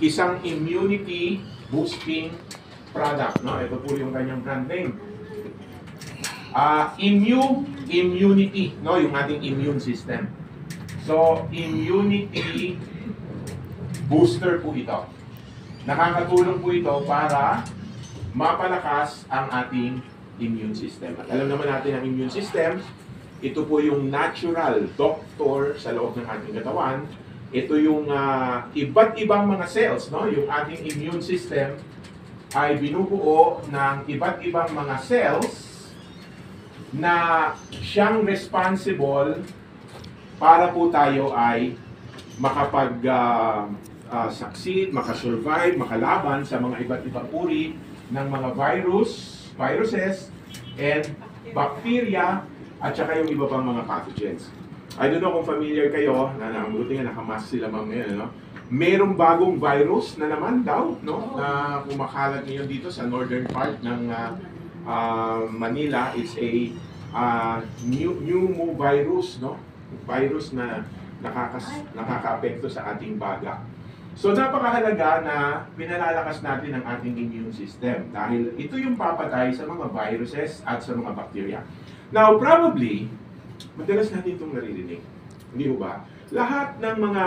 isang immunity boosting product, no? Ito po yung kanyang brand name. Immunity, no? Yung ating immune system. So, immunity booster po ito. Nakakatulong po ito para mapalakas ang ating immune system. At alam naman natin ang immune system, ito po yung natural doctor sa loob ng ating katawan. Ito yung iba't ibang mga cells, no? Yung ating immune system ay binubuo ng iba't ibang mga cells na siyang responsible para po tayo ay makapag-succeed, makasurvive, makalaban sa mga iba't ibang uri ng mga viruses, and bacteria, at saka yung iba pang mga pathogens. I don't know kung familiar kayo, buti nga nakamask sila ma'am ngayon, no? Merong bagong virus na naman daw, no? Na kumakalat ngayon dito sa northern part ng Manila. It's a pneumovirus, no? Virus na nakaka-apekto sa ating baga. So napakahalaga na pinalalakas natin ang ating immune system dahil ito yung papatay sa mga viruses at sa mga bacteria. Now, probably, madalas natin itong naririnig. Hindi mo ba? Lahat ng mga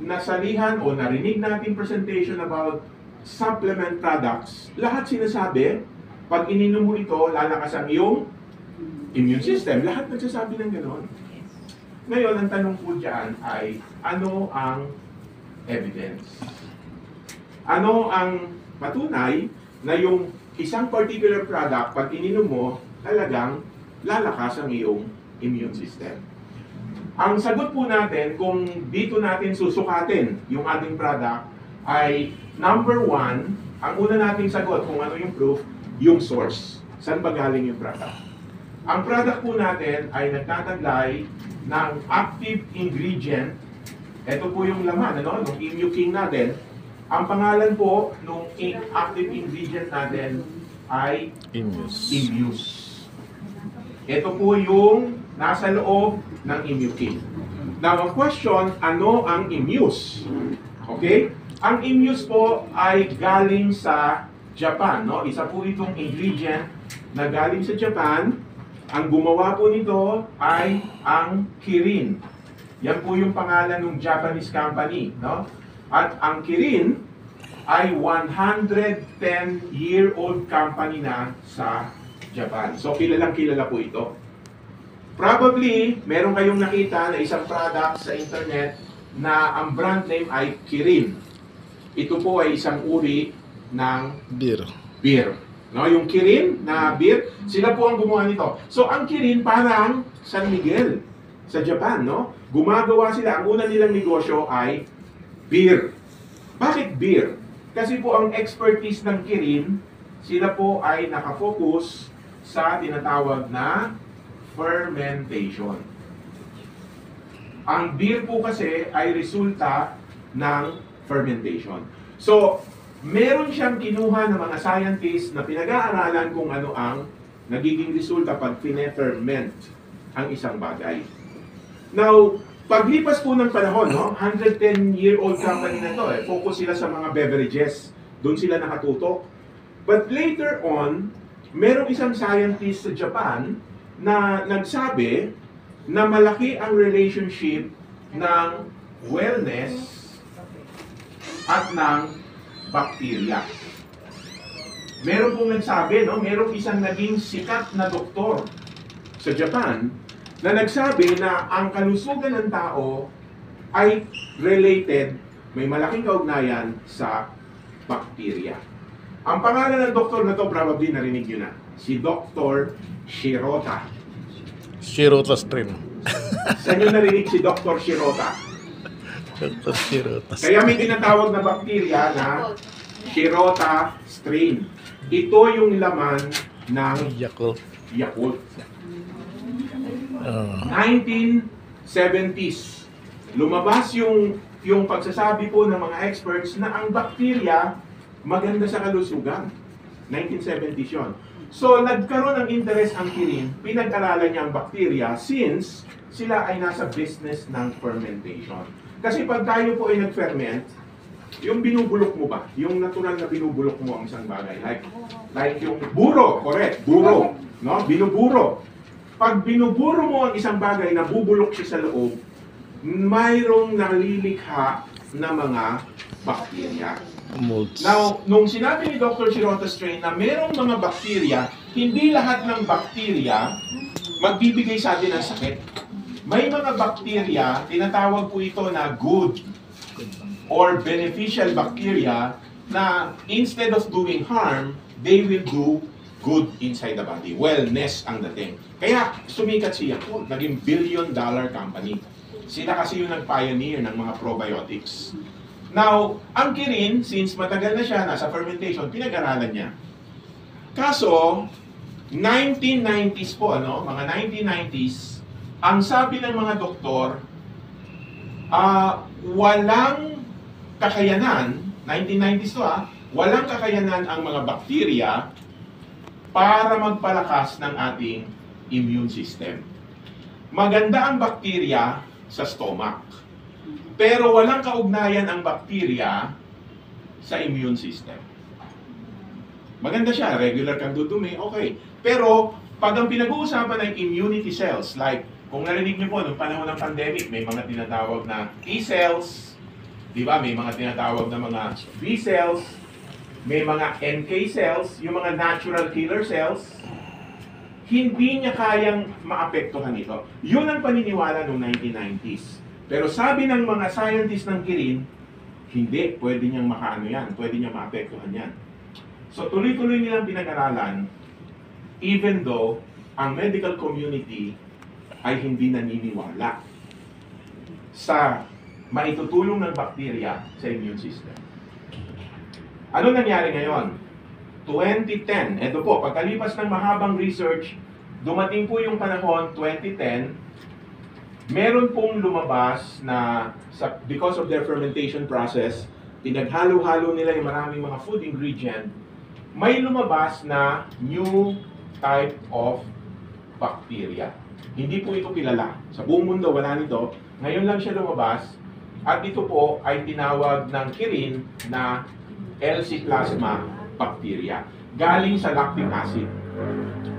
nasalihan o narinig nating presentation about supplement products, lahat sinasabi, pag ininom mo ito, lalakas ang iyong immune system. Lahat nagsasabi ng gano'n. Ngayon, ang tanong po dyan ay, ano ang evidence? Ano ang patunay na yung isang particular product, pag ininom mo, talagang lalakas ang iyong immune system? Ang sagot po natin, kung dito natin susukatin yung ating product, ay number one, ang una nating sagot kung ano yung proof, yung source. Saan ba galing yung product? Ang product po natin ay nagtataglay ng active ingredient. Ito po yung laman, ano, ng Immuking natin. Ang pangalan po ng active ingredient natin ay Immuse. Ito po yung nasa loob ng Immuking. Now, ang question, ano ang Immuse? Okay? Ang Immuse po ay galing sa Japan, no? Isa po itong ingredient na galing sa Japan. Ang gumawa po nito ay ang Kirin. Yan po yung pangalan ng Japanese company, no? At ang Kirin ay 110-year-old company na sa Japan. So, kilalang kilala po ito. Probably, meron kayong nakita na isang product sa internet na ang brand name ay Kirin. Ito po ay isang uri ng beer. No, yung Kirin na beer, sila po ang gumawa nito. So, ang Kirin parang San Miguel sa Japan, no? Gumagawa sila, ang una nilang negosyo ay beer. Bakit beer? Kasi po ang expertise ng Kirin, sila po ay nakafocus sa tinatawag na fermentation. Ang beer po kasi ay resulta ng fermentation. So, meron siyang kinuha ng mga scientists na pinag-aaralan kung ano ang nagiging resulta pag pine-ferment ang isang bagay. Now, paglipas po ng panahon, no, 110-year-old company na to, focus sila sa mga beverages. Doon sila nakatutok. But later on, merong isang scientist sa Japan na nagsabi na malaki ang relationship ng wellness at ng bacteria. Meron pong nagsabi, no, merong isang naging sikat na doktor sa Japan na nagsabi na ang kalusugan ng tao ay related, may malaking kaugnayan sa bacteria. Ang pangalan ng doktor na to, probably narinig nyo na, si Dr. Shirota. Shirota strain. Saan nyo narinig si Dr. Shirota? Dr. Shirota. Kaya may tinatawag na bacteria na Shirota strain. Ito yung laman ng Yakult. 1970s. Lumabas yung pagsasabi po ng mga experts na ang bacteria maganda sa kalusugan. 1970s yun. So, nagkaroon ng interest ang Kirin, pinag-aralan niya ang bacteria since sila ay nasa business ng fermentation. Kasi pag tayo po ay nag-ferment, yung binubulok mo ba? Yung natural na binubulok mo ang isang bagay. Like yung buro, correct, buro. No? Binuburo. Pag binuburo mo ang isang bagay na bubulok siya sa loob, mayroong nalilikha na mga bakterya. Molds. Now, nung sinabi ni Dr. Shirota Strain na mayroong mga bakterya, hindi lahat ng bakterya magbibigay sa atin ng sakit. May mga bakterya, tinatawag po ito na good or beneficial bacteria na instead of doing harm, they will do good inside the body. Wellness ang dating. Kaya sumikat siya po, naging billion-dollar company. Sila kasi yung nag-pioneer ng mga probiotics. Now, ang kirin, since matagal na siya, nasa fermentation, pinag-aralan niya. Kaso, 1990s po, mga 1990s, ang sabi ng mga doktor, walang kakayanan, 1990s to walang kakayanan ang mga bakterya para magpalakas ng ating immune system. Maganda ang bakterya sa stomach. Pero walang kaugnayan ang bakterya sa immune system. Maganda siya, regular kang dudumi, okay. Pero pag ang pinag-uusapan ay immunity cells, like kung narinig niyo po noong panahon ng pandemic, may mga tinatawag na T cells, di ba? May mga tinatawag na mga B cells, may mga NK cells, yung mga natural killer cells, hindi niya kayang maapektuhan ito. Yun ang paniniwala noong 1990s. Pero sabi ng mga scientists ng kirin, hindi, pwede niyang makaano yan, pwede niyang maapektuhan yan. So tuloy-tuloy nilang pinag-aralan, even though ang medical community ay hindi naniniwala sa maitutulong ng bakterya sa immune system. Ano nangyari ngayon? 2010, eto po, pagkalipas ng mahabang research, dumating po yung panahon, 2010, meron pong lumabas na because of their fermentation process, pinaghalo-halo nila yung maraming mga food ingredient, may lumabas na new type of bacteria. Hindi po ito kilala. Sa buong mundo wala nito. Ngayon lang siya lumabas at ito po ay tinawag ng kirin na LC plasma bacteria. Galing sa lactic acid.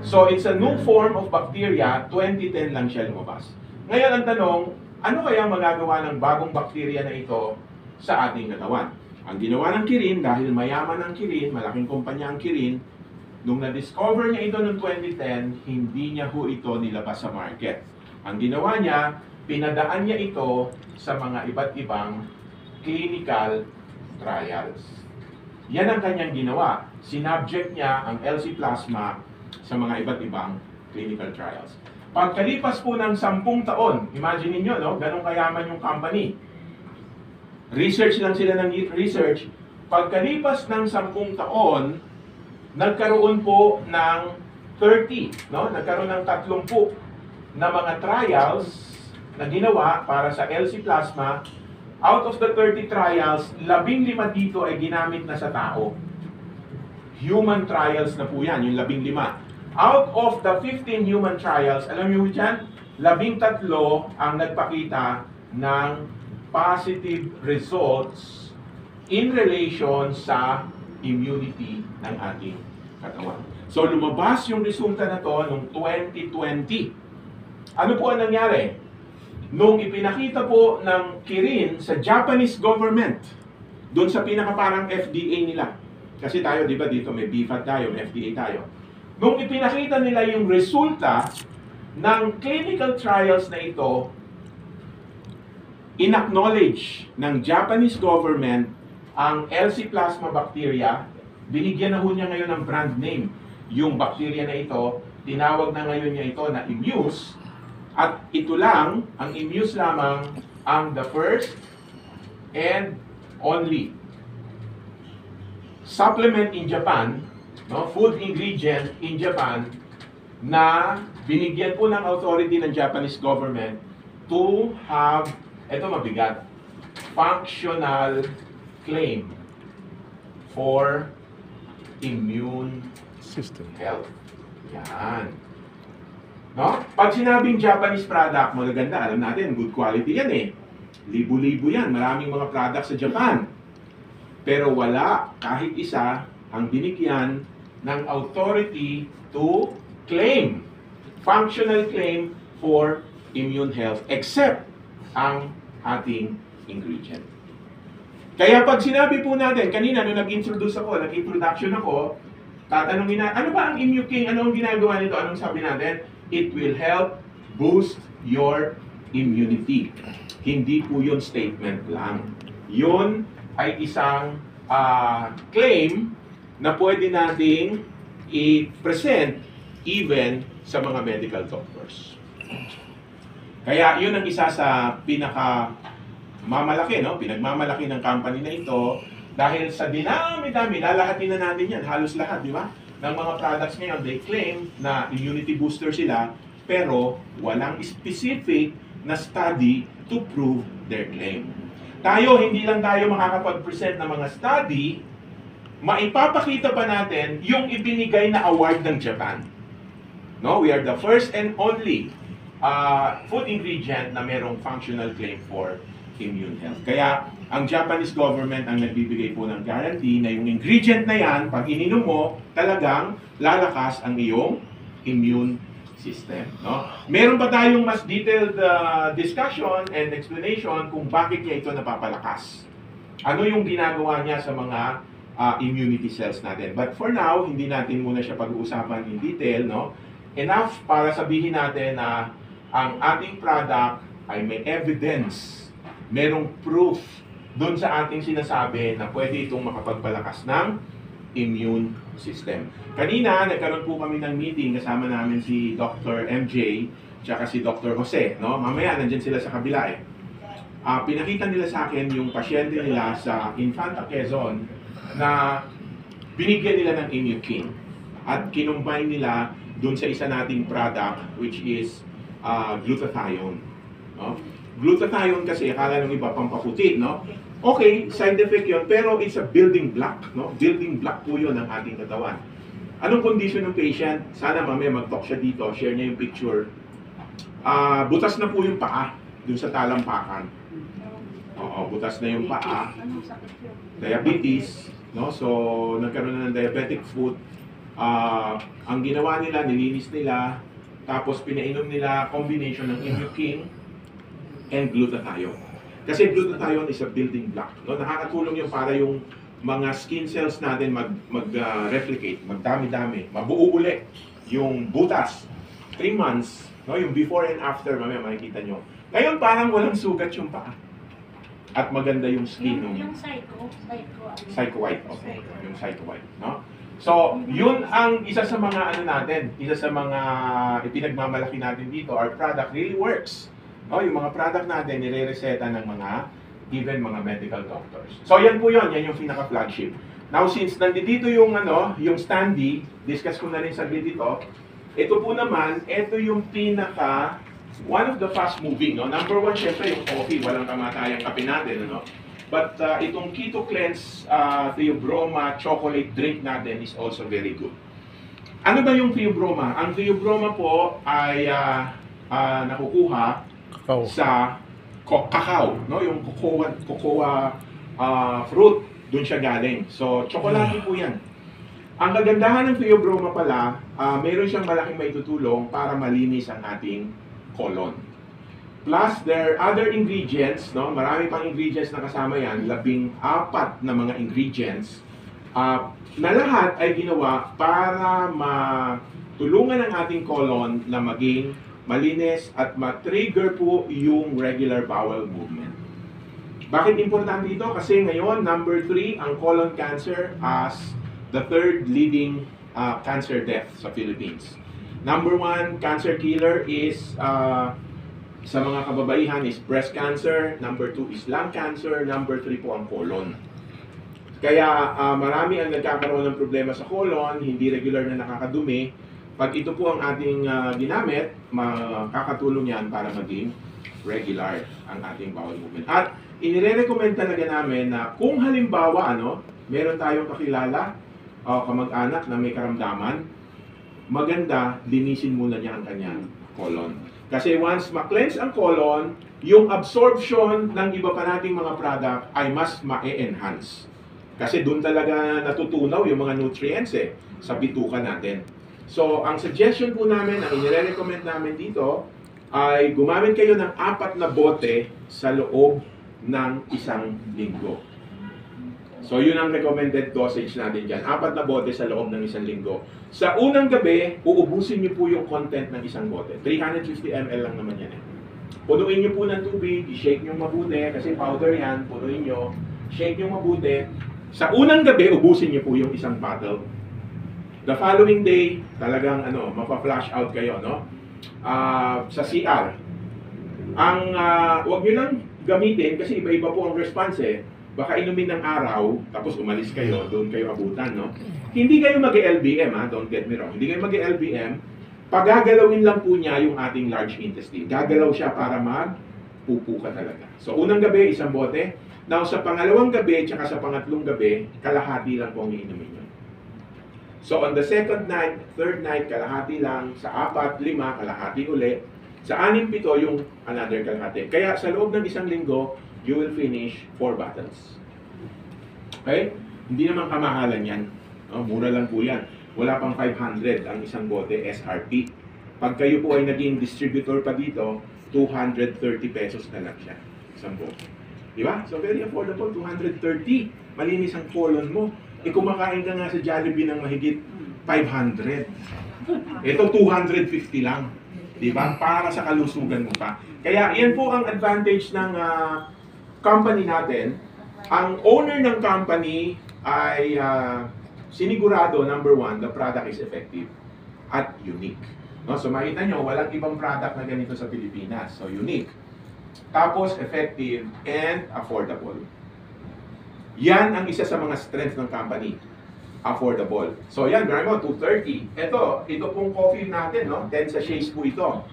So it's a new form of bacteria, 2010 lang siya lumabas. Ngayon ang tanong, ano kaya magagawa ng bagong bakterya na ito sa ating katawan? Ang ginawa ng kirin, dahil mayaman ang kirin, malaking kumpanya ang kirin, nung na-discover niya ito noong 2010, hindi niya ho ito nilabas sa market. Ang ginawa niya, pinadaan niya ito sa mga iba't ibang clinical trials. Yan ang kanyang ginawa. Sinubject niya ang LC plasma sa mga iba't ibang clinical trials. Pagkalipas po ng 10 taon, imagine niyo, ganun kayaman yung company. Research lang sila ng research. Pagkalipas ng 10 taon, nagkaroon po ng 30, nagkaroon ng 30 na mga trials na ginawa para sa LC plasma. Out of the 30 trials, 15 dito ay ginamit na sa tao. Human trials na po yan, yung 15. Out of the 15 human trials, alam niyo dyan, 13 ang nagpakita ng positive results in relation sa immunity ng ating katawan. So lumabas yung resulta na to noong 2020. Ano po ang nangyari? Nung ipinakita po ng kirin sa Japanese government, doon sa pinakaparang FDA nila, kasi tayo, di ba, dito may BFAD tayo, may FDA tayo. Nung ipinakita nila yung resulta ng clinical trials na ito, in-acknowledge ng Japanese government ang LC plasma bacteria, binigyan na ho niya ngayon ng brand name. Yung bacteria na ito, tinawag na ngayon niya ito na Immuse, at ito lang, ang Immuse lamang, ang the first and only supplement in Japan, food ingredient in Japan, na binigyan po ng authority ng Japanese government to have, ito mabigat, functional claim for immune System. health. Yan. Pag sinabing Japanese product, magaganda, alam natin, good quality yan eh. Libo-libo yan, maraming mga products sa Japan. Pero wala kahit isa ang binigyan ng authority to claim, functional claim for immune health, except ang ating ingredient. Kaya pag sinabi po natin, kanina nung nag-introduction ako, tatanungin na, ano ba ang Immuking? Ano ang ginagawa nito? Anong sabi natin? It will help boost your immunity. Hindi po yun statement lang. Yun ay isang claim na pwede nating i-present even sa mga medical doctors. Kaya yun ang isa sa pinagmamalaki ng company na ito dahil sa dinami-dami, lalahatin na natin yan, halos lahat, di ba? Ng mga products ngayon, they claim na immunity booster sila, pero walang specific na study to prove their claim. Tayo, hindi lang tayo makakapag-present ng mga study, maipapakita pa natin yung ibinigay na award ng Japan. No, we are the first and only food ingredient na merong functional claim for immune health. Kaya ang Japanese government ang nagbibigay po ng guarantee na yung ingredient na yan, pag ininom mo, talagang lalakas ang iyong immune system. No? Meron pa tayong mas detailed discussion and explanation kung bakit niya ito napapalakas. Ano yung ginagawa niya sa mga immunity cells natin. But for now, hindi natin muna siya pag-uusapan in detail. No? Enough para sabihin natin na ang ating product ay may evidence, merong proof doon sa ating sinasabi na pwede itong makapagpalakas ng immune system. Kanina, nagkaroon po kami ng meeting, kasama namin si Dr. MJ tsaka si Dr. Jose. No? Mamaya, nandyan sila sa kabila eh. Pinakita nila sa akin yung pasyente nila sa Infanta Quezon na binigyan nila ng Immuking at kinumbine nila doon sa isa nating product which is glutathione. No? Glutathione kasi akala ng iba pampaputi, no? Okay, side effect yun, pero it's a building block, no? Building block po yun ng ating katawan. Anong condition ng patient? Sana mamaya mag-talk siya dito, share niya yung picture. Butas na po yung paa dun sa talampakan. Oo, butas na yung paa. Diabetes, no? So, nagkaroon na ng diabetic foot. Ang ginawa nila, nilinis nila, tapos pinainom nila combination ng Immuking and glutathione. Kasi glutathione is a building block. No? Nakakatulong yung para yung mga skin cells natin mag-replicate, magdami-dami, mabuo uli yung butas. 3 months, no? Yung before and after, mamaya makikita nyo. Ngayon parang walang sugat yung paa. At maganda yung skin. Yung Psycho White. Okay. Yung Psycho White. No? So, yun ang isa sa mga isa sa mga ipinagmamalaki natin dito, our product really works. No, yung mga product natin nire-reseta ng even mga medical doctors. So, yan po yun, yan yung pinaka-flagship. Now, since nandito yung yung standee, discuss ko na rin saglit ito. Ito po naman, ito yung one of the fast moving, no? Number 1, syempre yung coffee, walang kamatayang kape natin, ano? But itong Keto Cleanse Theobroma chocolate drink natin is also very good. Ano ba yung Theobroma? Ang Theobroma po ay nakukuha sa cacao, no? Yung cocoa fruit, doon siya galing. So, chocolate po yan. Ang kagandahan ng Theobroma pala, mayroon siyang malaking maitutulong para malinis ang ating colon. Plus, there are other ingredients, no? Marami pang ingredients na kasama yan, 14 na mga ingredients, na lahat ay ginawa para matulungan ang ating colon na maging malinis at ma-trigger po yung regular bowel movement. Bakit importante ito? Kasi ngayon, number 3, ang colon cancer as the 3rd leading cancer death sa Philippines. Number 1 cancer killer is sa mga kababaihan is breast cancer, number 2 is lung cancer, number 3 po ang colon. Kaya marami ang nagkakaroon ng problema sa colon, hindi regular na nakakadumi. Pag ito po ang ating ginamit, makakatulong yan para maging regular ang ating bowel movement. At inire-recommend talaga namin na kung halimbawa meron tayong kakilala o kamag-anak na may karamdaman, maganda linisin muna niya ang kanyang colon. Kasi once ma-cleanse ang colon, yung absorption ng iba pa nating mga product ay mas ma-enhance. Kasi doon talaga natutunaw yung mga nutrients sa bituka natin. So, ang suggestion po namin, ang inire-recommend namin dito, ay gumamit kayo ng 4 na bote sa loob ng 1 linggo. So, yun ang recommended dosage natin dyan. 4 na bote sa loob ng 1 linggo. Sa unang gabi, uubusin niyo po yung content ng 1 bote. 350 ml lang naman yan. Punuin niyo po ng tubig, i-shake niyo mabuti, kasi powder yan, punuin niyo, shake niyo mabuti. Sa unang gabi, ubusin niyo po yung 1 bottle. The following day, talagang mapa-flash out kayo, no? Sa CR. Wag niyo lang gamitin kasi iba-iba po ang response Baka inumin ng araw, tapos umalis kayo, doon kayo abutan, no? Hindi kayo mag-LBM, don't get me wrong. Hindi kayo mag-LBM. Pagagalawin lang po niya yung ating large intestine. Gagalaw siya para magpupo ka talaga. So, unang gabi, 1 bote. Now, sa pangalawang gabi, tsaka sa pangatlong gabi, kalahati lang po ang iinumin nyo. So, on the second night, third night, kalahati lang. Sa 4, 5, kalahati uli. Sa 6, 7, yung another kalahati. Kaya sa loob ng 1 linggo, you will finish 4 bottles. Okay? Hindi naman kamahalan yan. Mura lang po yan. Wala pang 500 ang 1 bote SRP. Pag kayo po ay naging distributor pa dito, 230 pesos na lang siya. 1 bote. Diba? So very affordable, 230. Malinis ang colon mo. Kumakain ka nga sa Jollibee ng mahigit 500. Ito 250 lang. Diba? Para sa kalusugan mo pa. Kaya yan po ang advantage ng company natin. Ang owner ng company ay sinigurado, number 1, the product is effective at unique. No? So makita nyo, walang ibang product na ganito sa Pilipinas. So unique. Tapos effective and affordable. Yan ang isa sa mga strengths ng company. Affordable. So yan, meron mo, 230. Ito pong coffee natin, no? 10 sachets po ito.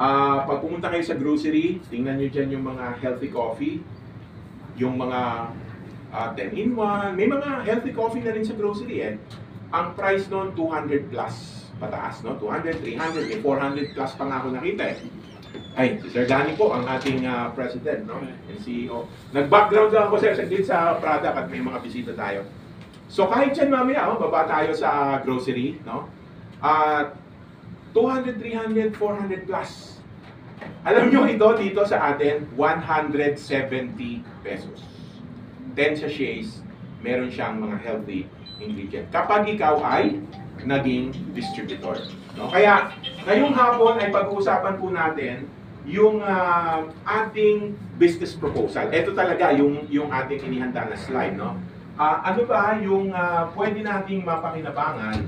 Pag pumunta kayo sa grocery, tingnan nyo dyan yung mga healthy coffee, yung mga 10-in-1, may mga healthy coffee na rin sa grocery Ang price nun, 200 plus pataas, no? 200, 300, may 400 plus pa nga ako nakita Ay, si Sir Danny po, ang ating president, no? And CEO. Nag-background lang ako saglit sa product at may mga bisita tayo. So kahit yan mamaya, baba tayo sa grocery, no? 200, 300, 400 plus. Alam nyo ito dito sa atin, 170 pesos. 10 sachets, meron siyang mga healthy ingredient. Kapag ikaw ay naging distributor. No? Kaya, ngayong hapon ay pag-uusapan po natin yung ating business proposal. Ito talaga yung ating inihanda na slide. No? Ano ba yung pwede nating mapakinabangan